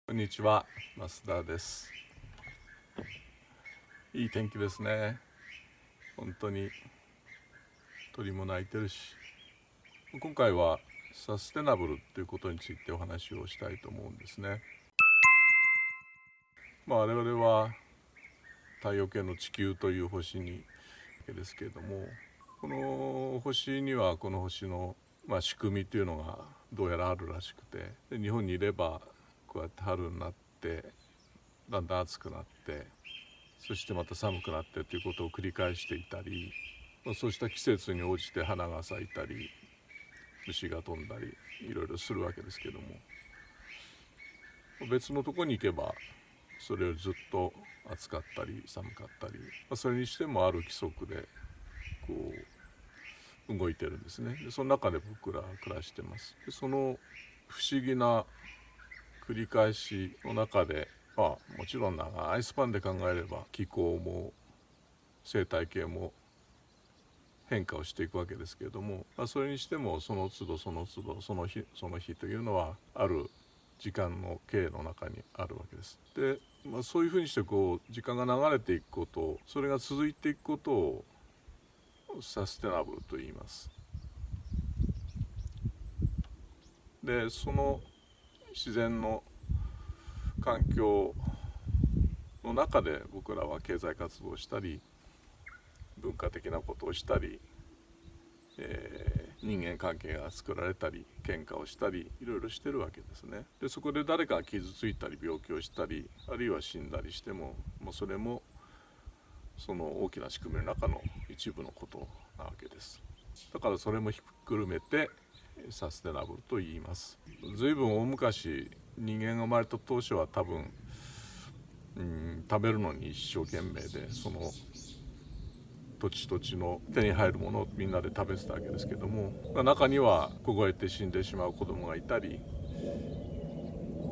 こんにちは、増田です。いい天気ですね。本当に鳥も鳴いてるし、今回はサステナブルということについてお話をしたいと思うんですね。我々は太陽系の地球という星にですけれども、この星にはこの星の仕組みというのがどうやらあるらしくて、で日本にいればこうやって春になってだんだん暑くなって、そしてまた寒くなってということを繰り返していたり、そうした季節に応じて花が咲いたり虫が飛んだりいろいろするわけですけども、別のとこに行けばそれよりずっと暑かったり寒かったり、それにしてもある規則でこう動いてるんですね。でその中で僕らは暮らしてます。でその不思議な繰り返しの中で、もちろん長いスパンで考えれば気候も生態系も変化をしていくわけですけれども、それにしてもその都度その都度その日その日というのはある時間の経の中にあるわけです。で、そういうふうにして時間が流れていくこと、それが続いていくことをサステナブルと言います。でその自然の環境の中で僕らは経済活動をしたり文化的なことをしたり、人間関係が作られたり喧嘩をしたりいろいろしてるわけですね。でそこで誰かが傷ついたり病気をしたりあるいは死んだりしても、それもその大きな仕組みの中の一部のことなわけです。だからそれもひっくるめてサステナブルと言います。随分大昔人間が生まれた当初は多分、食べるのに一生懸命でその土地土地の手に入るものをみんなで食べてたわけですけども、中には凍えて死んでしまう子供がいたり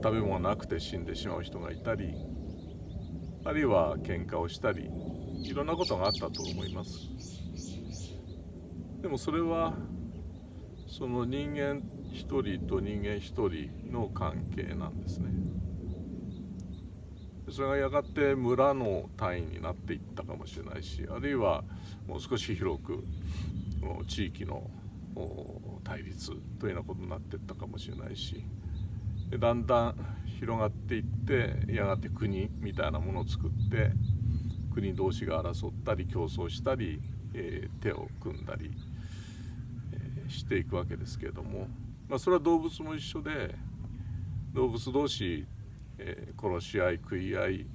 食べ物なくて死んでしまう人がいたり、あるいは喧嘩をしたりいろんなことがあったと思います。でもそれはその人間一人と人間一人の関係なんですね。それがやがて村の単位になっていったかもしれないし、あるいはもう少し広く地域の対立というようなことになっていったかもしれないし、だんだん広がっていってやがて国みたいなものを作って国同士が争ったり競争したり、手を組んだり、していくわけですけれども、それは動物も一緒で動物同士殺し合い食い合い、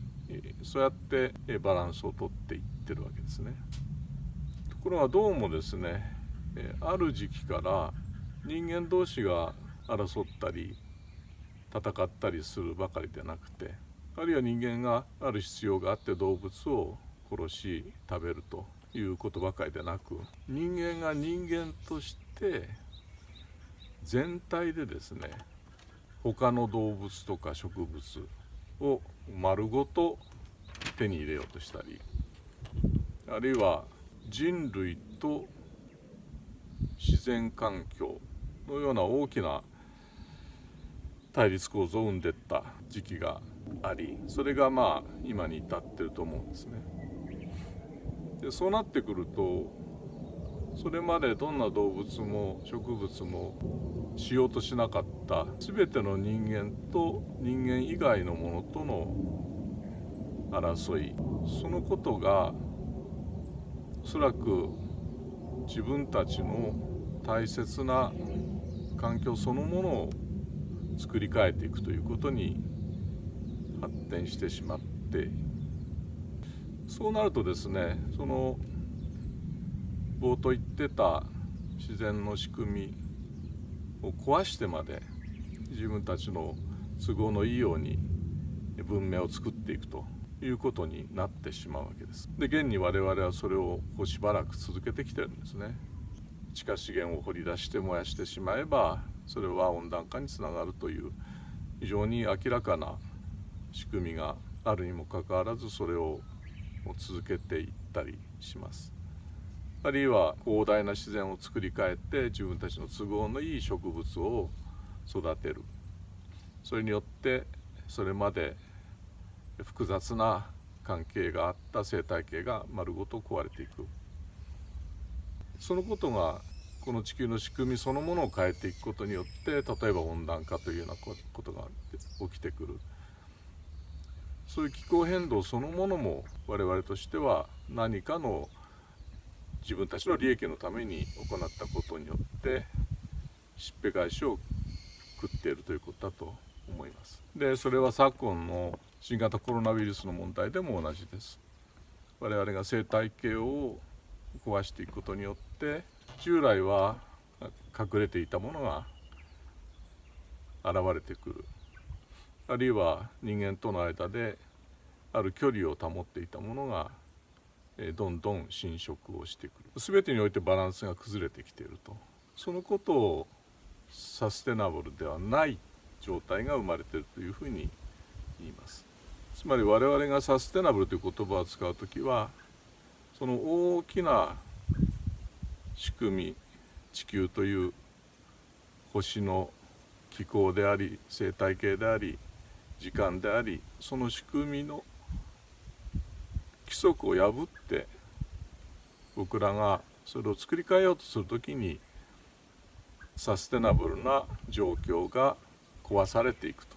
そうやってバランスをとっていってるわけですね。ところがどうもですね、ある時期から人間同士が争ったり戦ったりするばかりでなくて、あるいは人間がある必要があって動物を殺し食べるということばかりでなく、人間が人間として全体でですね他の動物とか植物を丸ごと手に入れようとしたり、あるいは人類と自然環境のような大きな対立構造を生んでいった時期があり、それが今に至ってると思うんですね。でそうなってくると、それまでどんな動物も植物もしようとしなかった全ての人間と人間以外のものとの争い、そのことがおそらく自分たちの大切な環境そのものを作り変えていくということに発展してしまって、そうなるとですね、その冒頭言ってた自然の仕組みを壊してまで自分たちの都合のいいように文明を作っていくということになってしまうわけです。で現に我々はそれをしばらく続けてきてるんですね。地下資源を掘り出して燃やしてしまえばそれは温暖化につながるという非常に明らかな仕組みがあるにもかかわらず、それを続けていったりします。あるいは広大な自然を作り変えて自分たちの都合のいい植物を育てる、それによってそれまで複雑な関係があった生態系が丸ごと壊れていく。そのことがこの地球の仕組みそのものを変えていくことによって、例えば温暖化というようなことが起きてくる。そういう気候変動そのものも我々としては何かの自分たちの利益のために行ったことによってしっぺ返しを食っているということだと思います。でそれは昨今の新型コロナウイルスの問題でも同じです。我々が生態系を壊していくことによって従来は隠れていたものが現れてくる、あるいは人間との間である距離を保っていたものがどんどん侵食をしてくる。全てにおいてバランスが崩れてきていると。そのことをサステナブルではない状態が生まれているというふうに言います。つまり我々がサステナブルという言葉を使うときは、その大きな仕組み、地球という星の気候であり生態系であり時間であり、その仕組みの規則を破って僕らがそれを作り変えようとするときにサステナブルな状況が壊されていくと、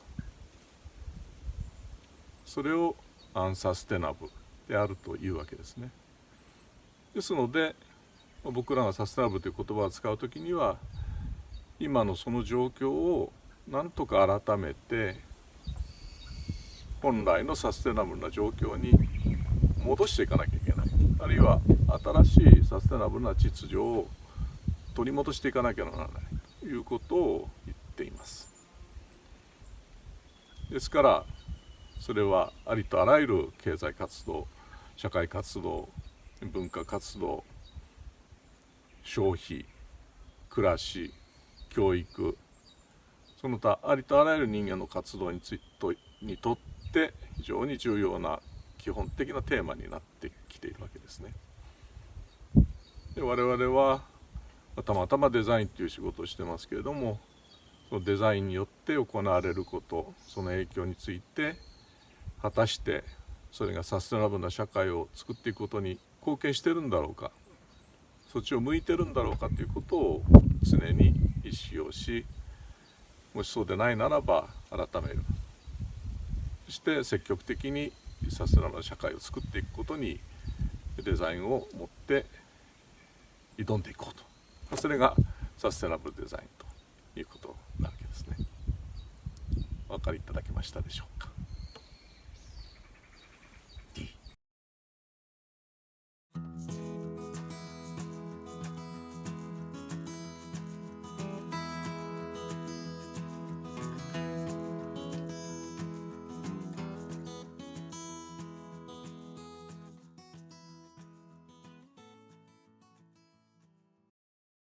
それをアンサステナブルであるというわけですね。ですので僕らがサステナブルという言葉を使うときには、今のその状況をなんとか改めて本来のサステナブルな状況に戻していかなきゃいけない、あるいは新しいサステナブルな秩序を取り戻していかなきゃならないということを言っています。ですからそれはありとあらゆる経済活動、社会活動、文化活動、消費、暮らし、教育、その他ありとあらゆる人間の活動にとって非常に重要な基本的なテーマになってきているわけですね。で我々はたまたまデザインという仕事をしてますけれども、そのデザインによって行われること、その影響について果たしてそれがサステナブルな社会を作っていくことに貢献しているんだろうか、そっちを向いてるんだろうかということを常に意識をし、もしそうでないならば改める、そして積極的にサステナブルな社会を作っていくことにデザインを持って挑んでいこうと、それがサステナブルデザインということなわけですね。お分かりいただけましたでしょうか。